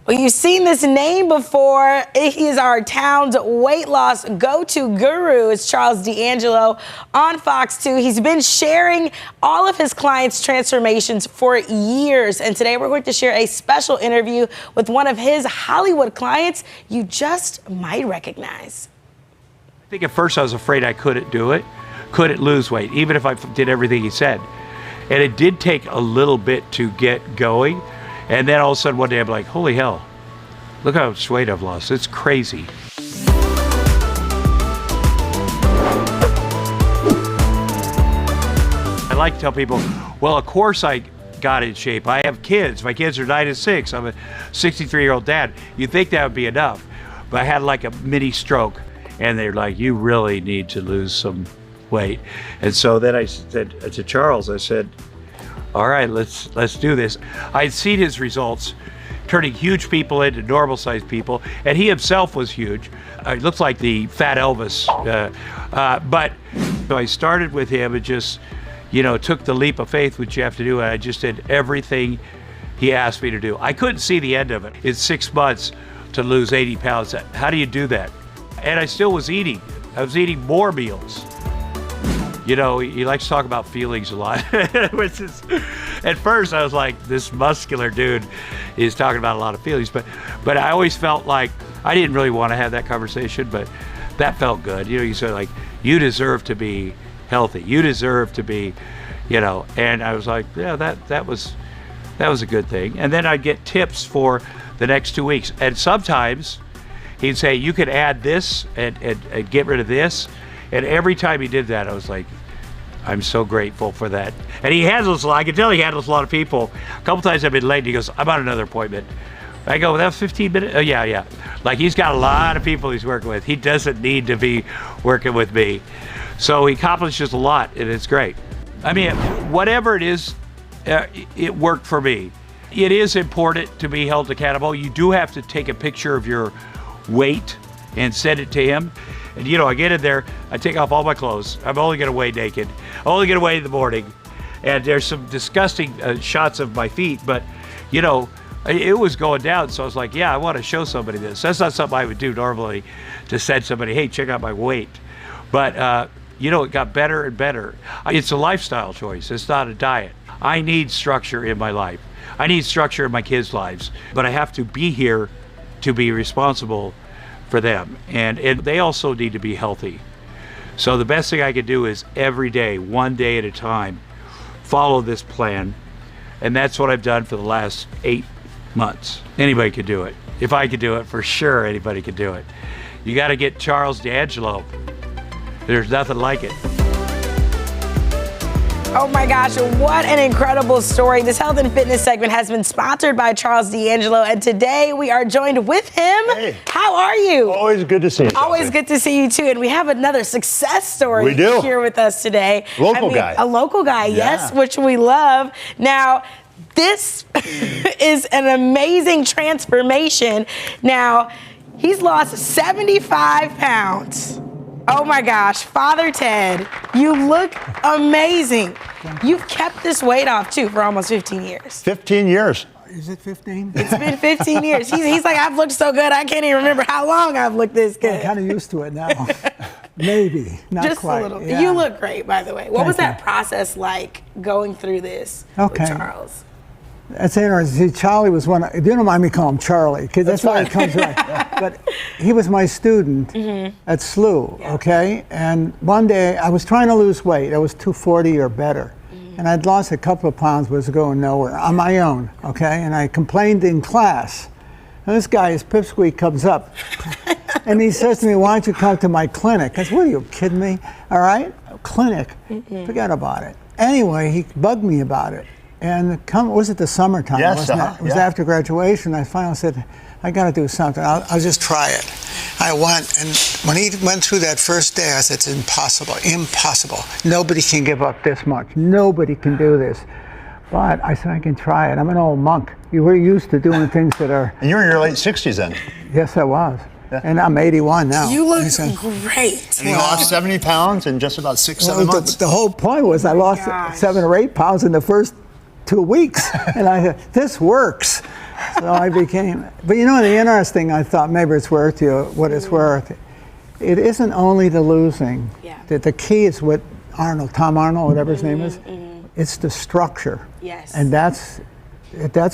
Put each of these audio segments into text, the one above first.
Well, you've seen this name before. He is our town's weight loss go-to guru. It's Charles D'Angelo on Fox 2. He's been sharing all of his clients' transformations for years. And today we're going to share a special interview with one of his Hollywood clients you just might recognize. I think at first I was afraid I couldn't do it, couldn't lose weight, even if I did everything he said. And it did take a little bit to get going. And then all of a sudden one day I'm like, holy hell, look how much weight I've lost. It's crazy. I like to tell people, well, of course I got in shape. I have kids. My kids are 9 and 6. I'm a 63-year-old dad. You'd think that would be enough. But I had like a mini stroke. And they're like, you really need to lose some weight. And so then I said to Charles, I said, all right, let's do this. I'd seen his results, turning huge people into normal-sized people, and he himself was huge. He looked like the fat Elvis. But so I started with him and just, took the leap of faith, which you have to do, and I just did everything he asked me to do. I couldn't see the end of it. It's 6 months to lose 80 pounds. How do you do that? And I still was eating. I was eating more meals. He likes to talk about feelings a lot. Which is, at first I was like, this muscular dude is talking about a lot of feelings, but I always felt like I didn't really want to have that conversation, but that felt good. You said like, you deserve to be healthy. You deserve to be, and I was like, yeah, that was a good thing. And then I'd get tips for the next 2 weeks. And sometimes he'd say, you could add this and get rid of this. And every time he did that, I was like, I'm so grateful for that. And he handles a lot. I can tell he handles a lot of people. A couple times I've been late and he goes, I'm on another appointment. I go, well, that was 15 minutes? Oh, yeah. Like he's got a lot of people he's working with. He doesn't need to be working with me. So he accomplishes a lot and it's great. I mean, whatever it is, it worked for me. It is important to be held accountable. You do have to take a picture of your weight and send it to him. And I get in there, I take off all my clothes. I'm only gonna weigh naked. I'm only gonna weigh in the morning. And there's some disgusting shots of my feet, but it was going down. So I was like, yeah, I wanna show somebody this. That's not something I would do normally, to send somebody, hey, check out my weight. But it got better and better. It's a lifestyle choice, it's not a diet. I need structure in my life. I need structure in my kids' lives, but I have to be here to be responsible for them. And they also need to be healthy. So the best thing I could do is every day, one day at a time, follow this plan. And that's what I've done for the last 8 months. Anybody could do it. If I could do it, for sure anybody could do it. You got to get Charles D'Angelo. There's nothing like it. Oh my gosh, what an incredible story. This health and fitness segment has been sponsored by Charles D'Angelo, and today we are joined with him. Hey. How are you? Always good to see you. Always good to see you too, and we have another success story here with us today. Local guy. A local guy, yes, which we love. Now, this is an amazing transformation. Now, he's lost 75 pounds. Oh my gosh, Father Ted, you look amazing. You've kept this weight off too for almost 15 years. 15 years. Is it 15? It's been 15 years. He's like, I've looked so good, I can't even remember how long I've looked this good. I'm kind of used to it now. Maybe, not just quite. A little. Yeah. You look great, by the way. What was that you. process like going through this with Charles? That's interesting. See, Charlie was one. You don't mind me calling him Charlie, because that's why it comes right. But he was my student at SLU, okay? And one day I was trying to lose weight. I was 240 or better. And I'd lost a couple of pounds, but was going nowhere on my own, okay? And I complained in class. And this guy, his pipsqueak, comes up. And he says to me, why don't you come to my clinic? I said, what are you kidding me? All right, clinic, forget about it. Anyway, he bugged me about it. And was it the summertime? Yes, wasn't it? It was after graduation. I finally said, I got to do something. I'll just try it. I went, and when he went through that first day, I said, it's impossible, impossible. Nobody can give up this much. Nobody can do this. But I said, I can try it. I'm an old monk. You were used to doing things that are... And you're in your late 60s then? Yes, I was. Yeah. And I'm 81 now. You look great. And you lost 70 pounds in just about 6-7 months? The whole point was I lost 7 or 8 pounds in the first 2 weeks. And I said, this works. So I became, but you know, the interesting, I thought maybe it's worth you what it's worth. It isn't only the losing. Yeah. The key is what Tom Arnold, whatever his name is, it's the structure. Yes. And that's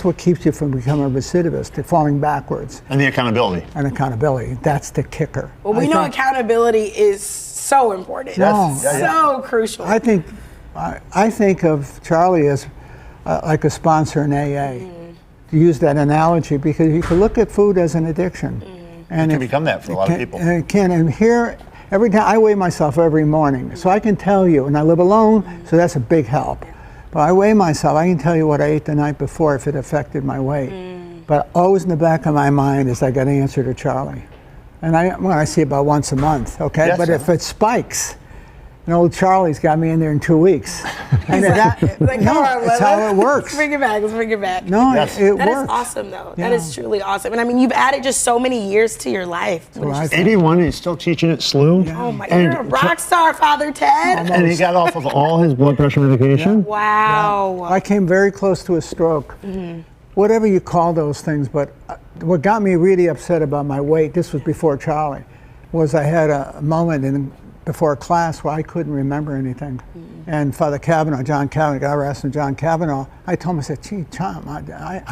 what keeps you from becoming a recidivist, to falling backwards. And the accountability. And accountability, that's the kicker. Well, we know accountability is so important. Yes. So crucial. I think of Charlie as like a sponsor in AA. To use that analogy, because you can look at food as an addiction. And It can become that for a lot of people. And it can. And here, every time I weigh myself every morning, so I can tell you, and I live alone, so that's a big help. But I weigh myself, I can tell you what I ate the night before if it affected my weight. But always in the back of my mind is I got to answer to Charlie. And I see about once a month, okay? Yes, but sir. if it spikes, and old Charlie's got me in there in 2 weeks. And it's how it works. Let's bring it back. Let's bring it back. No, Yes. it That is works. awesome, though. Yeah. That is truly awesome. And I mean, you've added just so many years to your life. Well, I 81, and he's still teaching at SLU. Oh my, And you're a rock star, Father Ted. And he got off of all his blood pressure medication. Wow. I came very close to a stroke. Whatever you call those things, but what got me really upset about my weight, this was before Charlie, was I had a moment before class where I couldn't remember anything. And Father Kavanaugh, John Kavanaugh, God rest him, John Kavanaugh, I told him, I said, gee, Tom, I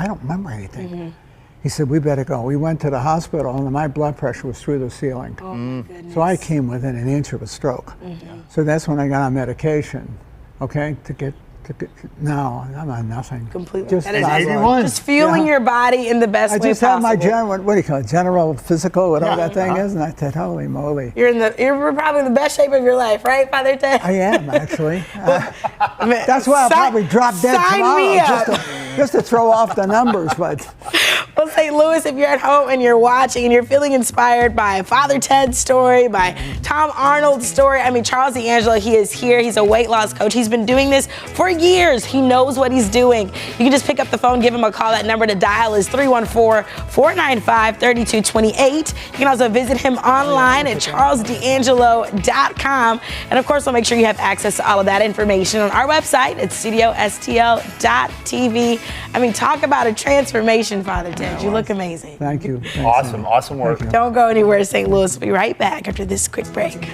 don't remember anything. He said, we better go. We went to the hospital and my blood pressure was through the ceiling. Oh, my goodness. So I came within an inch of a stroke. So that's when I got on medication, okay, no, I'm on nothing. Completely. Just That is thyroid. 81. Just fueling your body in the best I way just had possible. my what do you call it, general physical, whatever that thing is, and I said, holy moly. You're probably in the best shape of your life, right, Father Ted? I am, actually. That's why I'll probably drop dead sign tomorrow, me up. just to throw off the numbers, but. Well, St. Louis, if you're at home and you're watching and you're feeling inspired by Father Ted's story, by Tom Arnold's story, I mean, Charles D'Angelo, he is here. He's a weight loss coach. He's been doing this for years. He knows what he's doing. You can just pick up the phone, give him a call. That number to dial is 314-495-3228. You can also visit him online at charlesdangelo.com. And of course, we'll make sure you have access to all of that information on our website at studiostl.tv. I mean, talk about a transformation, Father Ted. You look amazing. Thank you. Awesome work. Don't go anywhere, St. Louis. We'll be right back after this quick break.